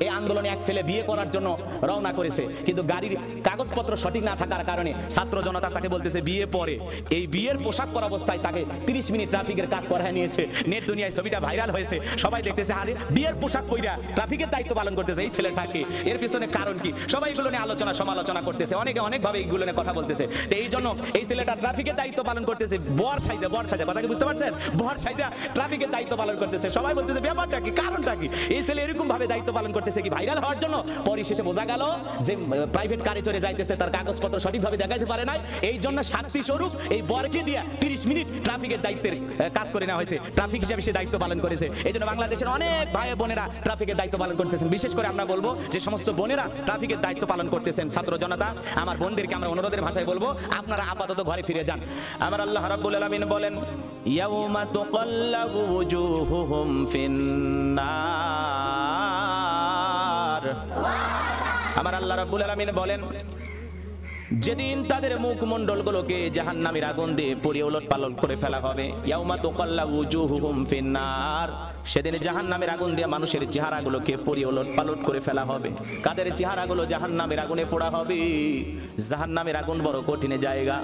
এই আন্দোলনে এক ছেলে বিয়ে করার জন্য রওনা করেছে, কিন্তু গাড়ির কাগজপত্র সঠিক না থাকার কারণে ছাত্র জনতা তাকে বলতেছে বিয়ে পরে। এই বিয়ের পোশাক পরা অবস্থায় তাকে 30 মিনিট ট্রাফিকের কাজ করায় নিয়েছে। নেট দুনিয়ায় ছবিটা ভাইরাল হয়েছে, সবাই দেখতেছে আরে বিয়ের পোশাক পইরা ট্রাফিকের দায়িত্ব পালন করতেছে এই ছেলেটাকে, এর পিছনে কারণ কি? সবাই এগুলো নিয়ে আলোচনা সমালোচনা করতেছে, অনেকে অনেকভাবে এইগুলো নিয়ে কথা বলতেছে। এই জন্য এই ছেলেটা ট্রাফিকের দায়িত্ব পালন করতেছে বর সাইজা, কথা কি বুঝতে পারছেন? বর সাইজা ট্রাফিকের দায়িত্ব পালন করতেছে। সবাই বলতেছে ব্যাপারটা কি, কারণটা কি? এই ছেলে এরকম ভাবে দায়িত্ব পালন করতেছে কি ভাইরাল হওয়ার জন্য? পরিশেষে বোঝা গেল যে প্রাইভেট কারে চড়ে যাইতেছে, তার কাগজপত্র সঠিকভাবে দেখাইতে পারে নাই, এই জন্য শাস্তি স্বরূপ এই বরকে দিয়ে 30 মিনিট ট্রাফিকের দায়িত্বের কাজ করে নেওয়া হয়েছে। ট্রাফিক হিসেবে সে দায়িত্ব পালন করেছে। এই জন্য বাংলাদেশের অনেক ভাই বোনেরা ট্রাফিকের দায়িত্ব পালন করতেছেন। বিশেষ করে আমরা বলবো যে সমস্ত বোনেরা ট্রাফিকের দায়িত্ব পালন করতেছেন, ছাত্র জনতা আমার বোনদেরকে আমরা অনুরোধের ভাষায় বলবো আপনারা আপাতত ঘরে ফিরে যান। আমার আল্লাহ রাব্বুল আলামিন বলেন ইয়াউমা তুকাল্লাবু ওয়ুজুহুহুম ফিন্নার। আমার আল্লাহ রাব্বুল আলামিন বলেন যেদিন তাদের মুখমণ্ডলগুলোকে জাহান্নামের আগুন দিয়ে পুড়িয়ে ওলটপালট করে ফেলা হবে। ইয়াউমা তুকাল্লাবু ওয়ুজুহুহুম ফিন্নার, সেদিন জাহান্নামের আগুন দিয়ে মানুষের চেহারাগুলোকে পুড়িয়ে ওলটপালট করে ফেলা হবে। কাদের চেহারাগুলো জাহান্নামের আগুনে পোড়া হবে? জাহান্নামের আগুন বড় কঠিন জায়গা,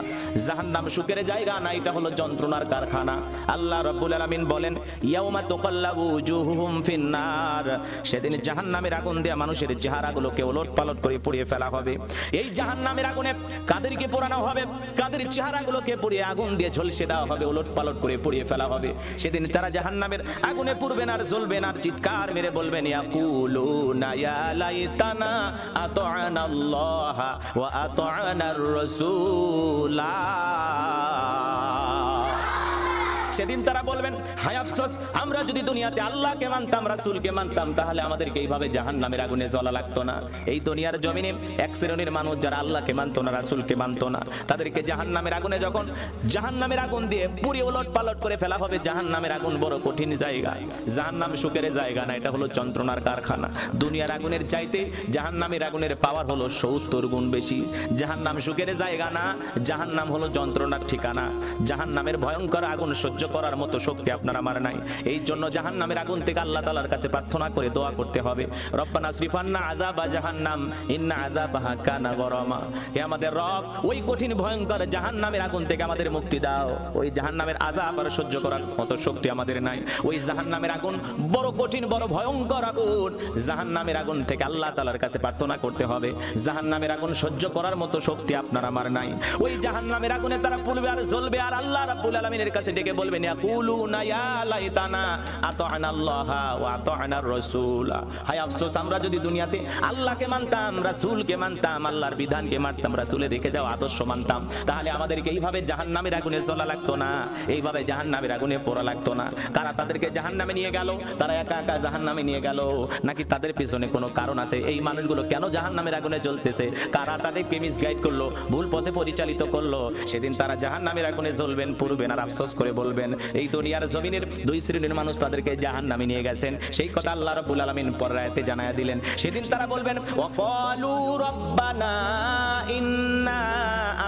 জাহান্নাম সুখের জায়গা না, এটা হলো যন্ত্রণার কারখানা। আল্লাহ রাব্বুল আলামিন বলেন ইয়াউমা তুকাল্লাবু ওয়ুজুহুহুম ফিন্নার, সেদিন জাহান্নামের আগুন দিয়ে মানুষের চেহারাগুলোকে ওলটপালট করে পুড়িয়ে ফেলা হবে। এই জাহান্নামের আগুনে কাদেরকে পোড়ানো হবে? কাদের চেহারাগুলোকে পুড়িয়ে আগুন দিয়ে ঝলসে দেওয়া হবে, ওলটপালট করে পুড়িয়ে ফেলা হবে। সেদিন তারা জাহান্নামের আগুনে পুড়বেন আর জ্বলবেন আর চিৎকার মেরে বলবেন ইয়াকুলুনা ইয়া লাইতানা আতা'না আল্লাহ ওয়া আতা'নার রাসূলা। সেদিন তারা বলবেন হায় আফসোস, আমরা যদি দুনিয়াতে আল্লাহকে মানতাম, রাসূলকে মানতাম, তাহলে আমাদেরকে এইভাবে জাহান্নামের আগুনে জ্বলা লাগতো না। এই দুনিয়ার জমিনে এক শ্রেণীর মানুষ যারা আল্লাহকে মানতো না, রাসূলকে মানতো না, তাদেরকে জাহান্নামের আগুনে যখন জাহান্নামের আগুন দিয়ে পুড়িয়ে ওলটপালট করে ফেলা হবে। জাহান্নামের আগুন বড় কঠিন জায়গা, জাহান্নাম সুখের জায়গা না, এটা হলো যন্ত্রণার কারখানা। দুনিয়ার আগুনের চাইতে জাহান্নামের আগুনের পাওয়ার হলো 70 গুণ বেশি। জাহান্নাম সুখের জায়গা না, জাহান্নাম হলো যন্ত্রণার ঠিকানা। জাহান্নামের ভয়ঙ্কর আগুন সহ্য করার মতো শক্তি আপনার আমার নাই। এই জন্য জাহান্নামের আগুন থেকে আল্লাহ তাআলার কাছে প্রার্থনা করে দোয়া করতে হবে, রব্বানা আসরিফান্না আযাবা জাহান্নাম ইন্না আযাবাহা কানা গরামা। হে আমাদের রব, ওই কঠিন ভয়ঙ্কর জাহান্নামের আগুন থেকে আমাদের মুক্তি দাও। ওই জাহান্নামের আযাব আর সহ্য করার মতো শক্তি আমাদের নাই। ওই জাহান্নামের আগুন বড় কঠিন, বড় ভয়ঙ্কর আগুন। জাহান্নামের আগুন থেকে আল্লাহ তাআলার কাছে প্রার্থনা করতে হবে। জাহান্নামের আগুন সহ্য করার মতো শক্তি আপনার আমার নাই। ওই জাহান্নামের আগুনে তারা পুড়বে আর জ্বলবে আর আল্লাহ রাব্বুল আলামিনের কাছে ডেকে বলবেন ইয়াকুলুনা ইয়া লাইতানা আতা'না আল্লাহ ওয়া আতা'নার রাসূলা। হায় আফসোস, আমরা যদি দুনিয়াতে আল্লাহকে মানতাম, রাসূলকে মানতাম, আল্লাহর বিধানকে মানতাম, রাসূলের রেখে যাওয়া আদর্শ মানতাম, তাহলে আমাদেরকে এইভাবে জাহান্নামের আগুনে জ্বলা লাগতো না, এইভাবে জাহান্নামের আগুনে পোড়া লাগতো না। কারা তাদেরকে জাহান্নামে নিয়ে গেল? তারা একা একা জাহান্নামে নিয়ে গেল নাকি তাদের পিছনে কোনো কারণ আছে? এই মানুষগুলো কেন জাহান্নামের আগুনে জ্বলতেছে? কারা তাদেরকে মিসগাইড করলো, ভুল পথে পরিচালিত করলো? সেদিন তারা জাহান্নামের আগুনে জ্বলবেন, পুড়বেন আর আফসোস করে বলবেন এই দুনিয়ার জমিনের 2 শ্রেণীর মানুষ তাদেরকে জাহান্নামে নিয়ে গেছেন। সেই কথা আল্লাহ রাব্বুল আলামিন পরের আয়াতে জানায়া দিলেন। সেদিন তারা বলবেন ওয়াকালু রাব্বানা ইন্না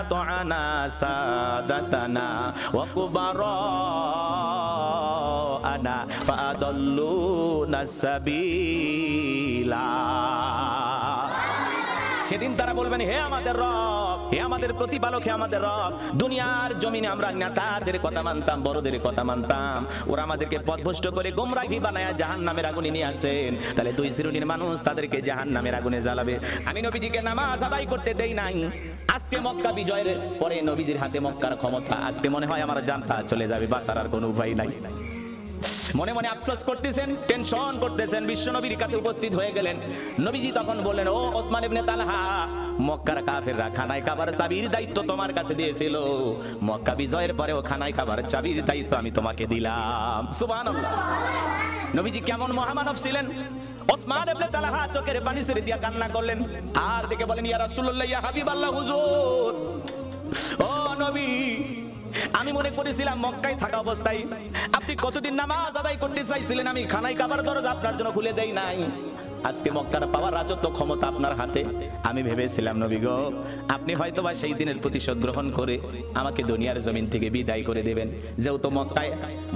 আতা'না সাদাতানা ওয়া কুবারা'ানা ফাআদাল্লুনা সাবিলা। সেদিন তারা বলবেন হে আমাদের রব, হে আমাদের প্রতিপালক, হে আমাদের রব, দুনিয়ার জমিনে আমরা নেতাদের কথা মানতাম, বড়দের কথা মানতাম, ওরা আমাদেরকে পথভ্রষ্ট করে গোমরাহি বানায়া জাহান্নামের আগুনে নিয়ে আসেন। তাহলে 2 শ্রেণীর মানুষ তাদেরকে জাহান্নামের আগুনে জ্বালাবে। আমি নবীজিকে নামাজ আদায় করতে দেই নাই। আজকে মক্কা বিজয়ের পরে নবীজির হাতে মক্কার ক্ষমতা, আজকে মনে হয় আমার জানটা চলে যাবে, বাঁচার আর কোনো উপায় নাই। মনে মনে আফসোস করতেছেন, টেনশন করতেছেন। বিশ্বনবীর কাছে উপস্থিত হয়ে গেলেন। নবীজি তখন বললেন ও ওসমান ইবনে তালহা, মক্কার কাফেররা খানায় খাবার চাবির দায়িত্ব তোমার কাছে দিয়েছিল, মক্কা বিজয়ের পরেও খানায় খাবার চাবির দায়িত্ব আমি তোমাকে দিলাম। সুবহানাল্লাহ। নবীজি কেমন মহামানব ছিলেন! ওসমান ইবনে তালহা চোখের পানি ছেড়ে দিয়া কান্না করলেন আর দেখে বলেন ইয়া রাসূলুল্লাহ, ইয়া হাবিবাল্লাহ, হুজুর, ও নবী, আমি মনে করেছিলাম মক্কায় থাকা অবস্থায় আপনি কতদিন নামাজ আদায় করতে চাইছিলেন, আমি খানায় খাবার দরজা আপনার জন্য খুলে দেই নাই। আজকে মক্কার পাওয়ার রাজত্ব ক্ষমতা আপনার হাতে। আমি ভেবেছিলাম নবী গো, আপনি হয়তোবা সেই দিনের প্রতিশোধ গ্রহণ করে আমাকে দুনিয়ার জমিন থেকে বিদায় করে দেবেন। যেহেতু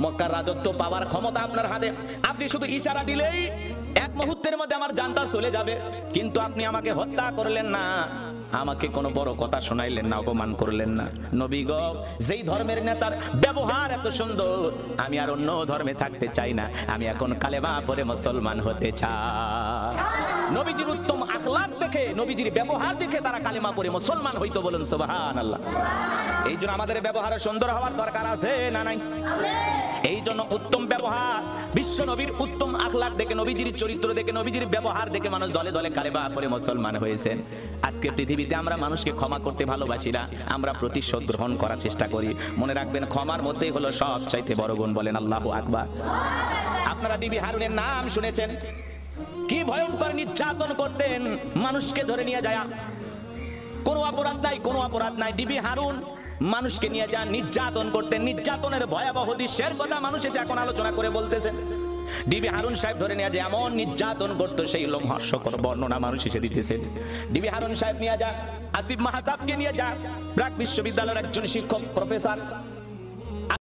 মক্কার রাজত্ব পাওয়ার ক্ষমতা আপনার হাতে, আপনি শুধু ইশারা দিলেই এক মুহূর্তের মধ্যে আমার জানটা চলে যাবে, কিন্তু আপনি আমাকে হত্যা করলেন না, আমাকে কোনো বড় কথা শোনাইলেন না, অপমান করলেন না। নবী গো, যেই ধর্মের নেতার ব্যবহার এত সুন্দর, আমি আর অন্য ধর্মে থাকতে চাই না, আমি এখন কালেমা পড়ে মুসলমান হতে চাই। নবীজির উত্তম আখলাক দেখে, নবীজির ব্যবহার দেখে তারা কালেমা পড়ে মুসলমান হইতো, বলুন সুবহানাল্লাহ। এই জন্য আমাদের ব্যবহার সুন্দর হওয়ার দরকার আছে না নাই? এই জন্য উত্তম ব্যবহার, বিশ্ব নবীর উত্তম আখলাক দেখে, নবীজির চরিত্র দেখে, নবীজির ব্যবহার দেখে মানুষ দলে দলে কালেমা পড়ে মুসলমান হয়েছেন। আজকে পৃথিবীতে আমরা মানুষকে ক্ষমা করতে ভালোবাসি না, আমরা প্রতিশোধ গ্রহণ করার চেষ্টা করি। মনে রাখবেন, ক্ষমার মধ্যেই হলো সবচাইতে বড় গুণ, বলেন আল্লাহু আকবার। আপনারা বিবি হারুনের নাম শুনেছেন, কি ভয়ঙ্কর নির্যাতন করতেন, মানুষকে ধরে নিয়ে যায়, কোনো অপরাধ নাই, কোনো অপরাধ নাই, বিবি হারুন মানুষকে নিয়ে যান, নির্যাতন করতেন। নির্যাতনের ভয়াবহ দৃশ্যের কথা মানুষ এসে এখন আলোচনা করে বলতেছেন। বিবি হারুন সাহেব ধরে নিয়ে যায়, এমন নির্যাতন করতো, সেই লোমহর্ষকর বর্ণনা মানুষ এসে দিতেছে। বিবি হারুন সাহেব নিয়ে যান, আসিফ মাহতাবকে নিয়ে যান, ব্র্যাক বিশ্ববিদ্যালয়ের একজন শিক্ষক প্রফেসর,